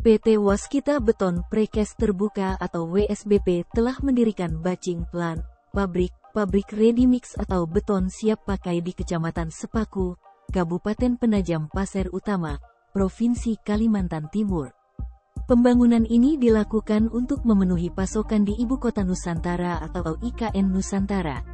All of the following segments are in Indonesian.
PT Waskita Beton Precast Terbuka atau WSBP telah mendirikan batching plant, pabrik ready mix atau beton siap pakai di Kecamatan Sepaku, Kabupaten Penajam Pasir Utama, Provinsi Kalimantan Timur. Pembangunan ini dilakukan untuk memenuhi pasokan di Ibu Kota Nusantara atau IKN Nusantara.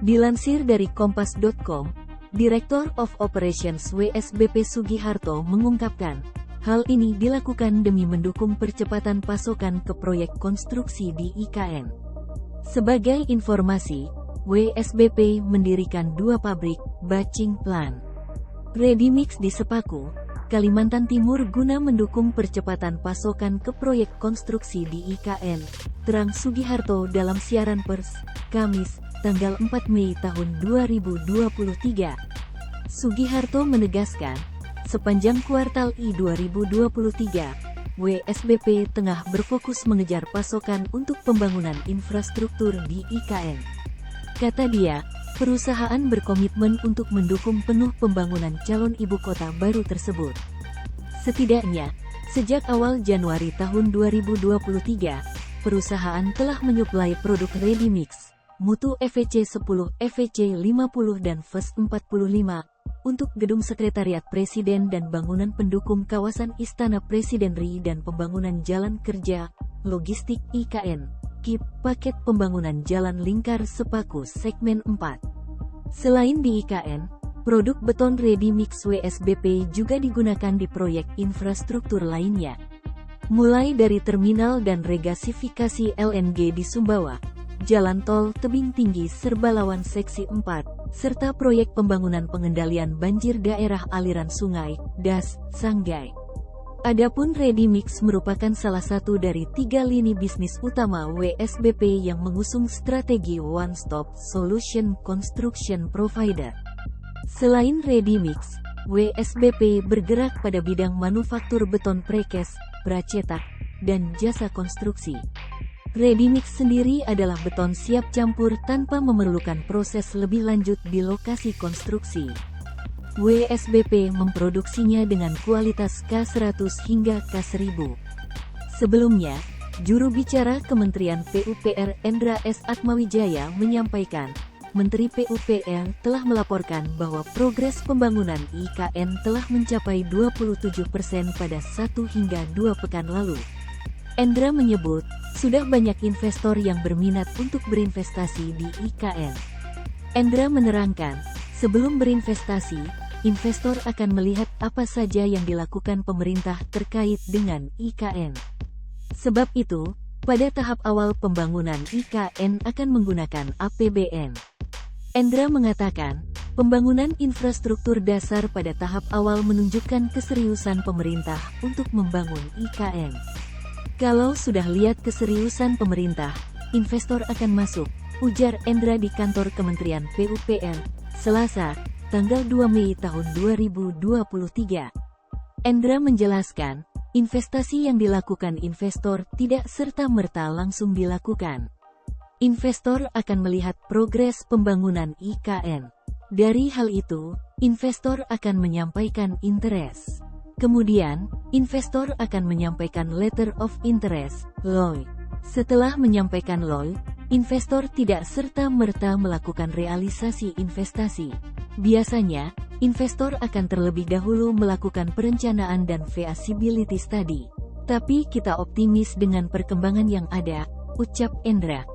Dilansir dari Kompas.com, Director of Operations WSBP Sugiharto mengungkapkan, hal ini dilakukan demi mendukung percepatan pasokan ke proyek konstruksi di IKN. Sebagai informasi, WSBP mendirikan 2 pabrik batching plant ready mix di Sepaku, Kalimantan Timur guna mendukung percepatan pasokan ke proyek konstruksi di IKN, terang Sugiharto dalam siaran pers, Kamis, tanggal 4 Mei tahun 2023. Sugiharto menegaskan, sepanjang kuartal I 2023, WSBP tengah berfokus mengejar pasokan untuk pembangunan infrastruktur di IKN. Kata dia, perusahaan berkomitmen untuk mendukung penuh pembangunan calon ibu kota baru tersebut. Setidaknya, sejak awal Januari tahun 2023, perusahaan telah menyuplai produk ready mix, mutu FVC 10, FVC 50 dan FES 45, untuk Gedung Sekretariat Presiden dan bangunan pendukung kawasan Istana Presiden RI dan pembangunan jalan kerja, logistik IKN, KIP, paket pembangunan jalan lingkar Sepaku segmen 4. Selain di IKN, produk beton ready mix WSBP juga digunakan di proyek infrastruktur lainnya. Mulai dari terminal dan regasifikasi LNG di Sumbawa, Jalan Tol Tebing Tinggi Serbalawan Seksi 4, serta proyek pembangunan pengendalian banjir daerah aliran sungai, DAS, Sanggai. Adapun ready mix merupakan salah satu dari 3 lini bisnis utama WSBP yang mengusung strategi One Stop Solution Construction Provider. Selain ready mix, WSBP bergerak pada bidang manufaktur beton precast, pracetak, dan jasa konstruksi. Ready mix sendiri adalah beton siap campur tanpa memerlukan proses lebih lanjut di lokasi konstruksi. WSBP memproduksinya dengan kualitas K100 hingga K1000. Sebelumnya, juru bicara Kementerian PUPR Endra S. Atmawijaya menyampaikan, Menteri PUPR telah melaporkan bahwa progres pembangunan IKN telah mencapai 27% pada 1 hingga 2 pekan lalu. Endra menyebut, sudah banyak investor yang berminat untuk berinvestasi di IKN. Endra menerangkan, sebelum berinvestasi, investor akan melihat apa saja yang dilakukan pemerintah terkait dengan IKN. Sebab itu, pada tahap awal pembangunan IKN akan menggunakan APBN. Endra mengatakan, pembangunan infrastruktur dasar pada tahap awal menunjukkan keseriusan pemerintah untuk membangun IKN. Kalau sudah lihat keseriusan pemerintah, investor akan masuk, ujar Endra di kantor Kementerian PUPR, Selasa, tanggal 2 Mei tahun 2023. Endra menjelaskan, investasi yang dilakukan investor tidak serta-merta langsung dilakukan. Investor akan melihat progres pembangunan IKN. Dari hal itu, investor akan menyampaikan interest. Kemudian, investor akan menyampaikan letter of interest, LOI. Setelah menyampaikan LOI, investor tidak serta-merta melakukan realisasi investasi. Biasanya, investor akan terlebih dahulu melakukan perencanaan dan feasibility study. Tapi kita optimis dengan perkembangan yang ada, ucap Endra.